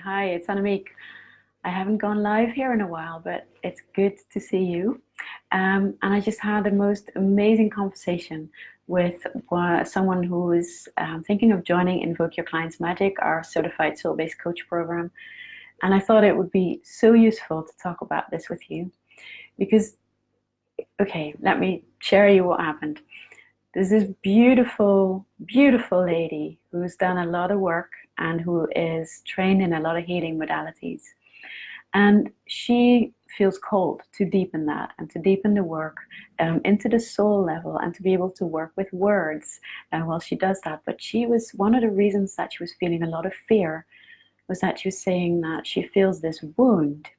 Hi, it's Annemiek. I haven't gone live here in a while, but it's good to see you. And I just had the most amazing conversation with someone who is thinking of joining Invoke Your Client's Magic, our certified soul-based coach program. And I thought it would be so useful to talk about this with you because, okay, let me share you what happened. There's this beautiful, beautiful lady who's done a lot of work and who is trained in a lot of healing modalities. And she feels called to deepen that and to deepen the work into the soul level and to be able to work with words while she does that. But she was, one of the reasons that she was feeling a lot of fear was that she was saying that she feels this wound.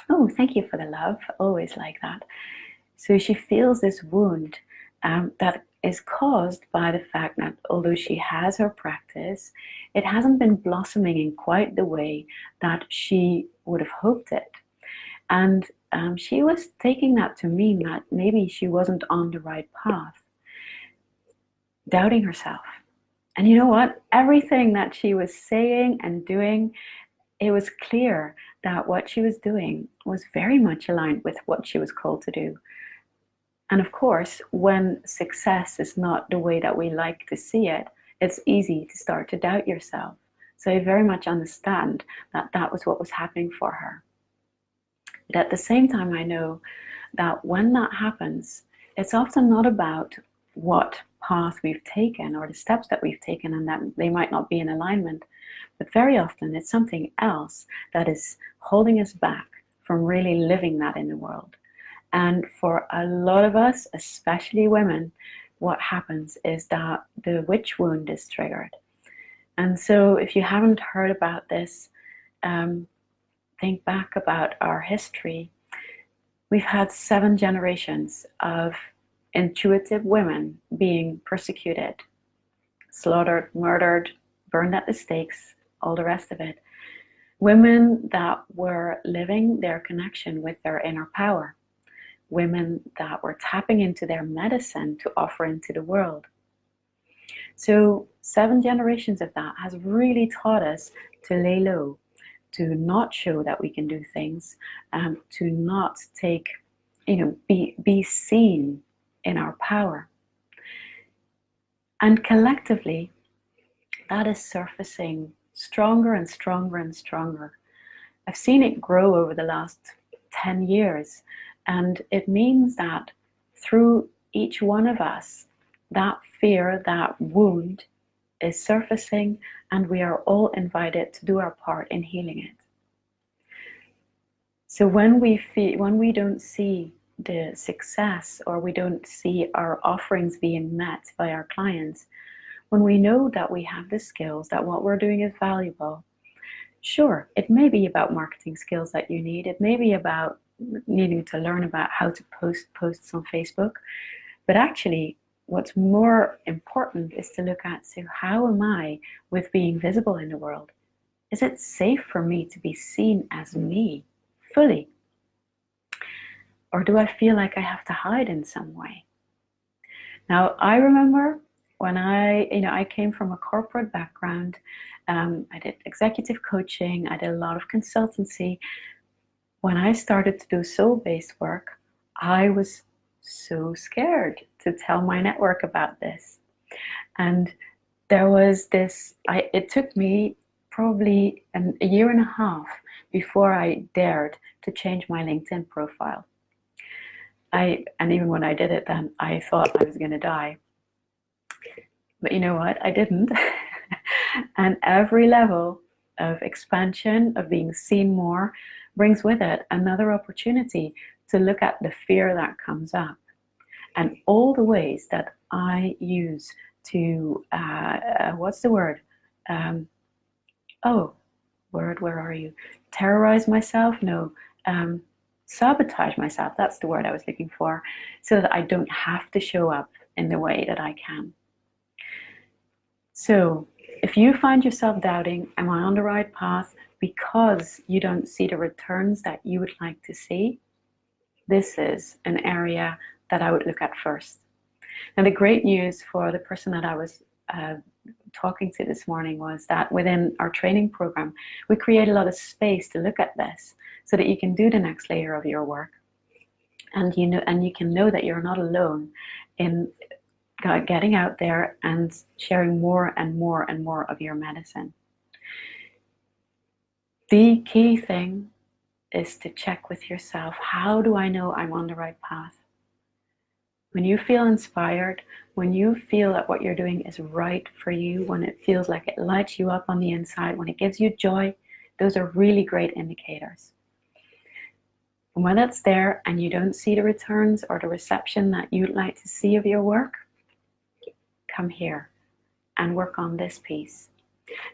Oh, thank you for the love. Always like that. So she feels this wound that is caused by the fact that although she has her practice, it hasn't been blossoming in quite the way that she would have hoped it. And she was taking that to mean that maybe she wasn't on the right path, doubting herself. And you know what? Everything that she was saying and doing, it was clear that what she was doing was very much aligned with what she was called to do. And of course, when success is not the way that we like to see it, it's easy to start to doubt yourself. So I very much understand that that was what was happening for her. But at the same time, I know that when that happens, it's often not about what path we've taken or the steps that we've taken and that they might not be in alignment, but very often it's something else that is holding us back from really living that in the world. And for a lot of us, especially women, what happens is that the witch wound is triggered. And so if you haven't heard about this, think back about our history. We've had 7 generations of intuitive women being persecuted, slaughtered, murdered, burned at the stakes, all the rest of it. Women that were living their connection with their inner power. Women that were tapping into their medicine to offer into the world. So 7 generations of that has really taught us to lay low, to not show that we can do things, to not take, be seen in our power. And collectively, that is surfacing stronger and stronger and stronger. I've seen it grow over the last 10 years. And it means that through each one of us, that fear, that wound is surfacing, and we are all invited to do our part in healing it. So when we don't see the success or we don't see our offerings being met by our clients, when we know that we have the skills, that what we're doing is valuable, sure, it may be about marketing skills that you need. It may be about needing to learn about how to post posts on Facebook. But actually, what's more important is to look at, so how am I with being visible in the world? Is it safe for me to be seen as me fully? Or do I feel like I have to hide in some way? Now, I remember when I came from a corporate background. I did executive coaching. I did a lot of consultancy. When I started to do soul-based work, I was so scared to tell my network about this. And there was this, it took me probably a year and a half before I dared to change my LinkedIn profile. And even when I did it then, I thought I was going to die. But you know what? I didn't. And every level of expansion, of being seen more, brings with it another opportunity to look at the fear that comes up and all the ways that I use to, what's the word? Where are you? Terrorize myself? No. Sabotage myself. That's the word I was looking for, so that I don't have to show up in the way that I can. So if you find yourself doubting, am I on the right path, because you don't see the returns that you would like to see, this is an area that I would look at first. Now, the great news for the person that I was talking to this morning was that within our training program, we create a lot of space to look at this so that you can do the next layer of your work. And you can know that you're not alone in getting out there and sharing more and more and more of your medicine. The key thing is to check with yourself, how do I know I'm on the right path? When you feel inspired, when you feel that what you're doing is right for you, when it feels like it lights you up on the inside, when it gives you joy, those are really great indicators. And when it's there and you don't see the returns or the reception that you'd like to see of your work, come here and work on this piece.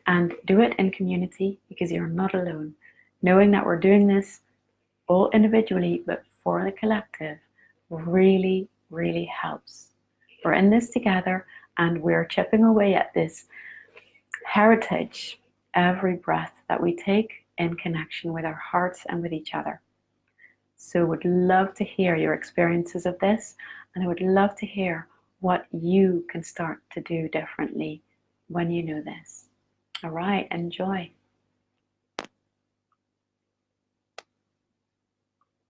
And do it in community, because you're not alone. Knowing that we're doing this all individually but for the collective really, really helps. We're in this together and we're chipping away at this heritage every breath that we take in connection with our hearts and with each other. So would love to hear your experiences of this, and I would love to hear what you can start to do differently when you know this. All right, enjoy.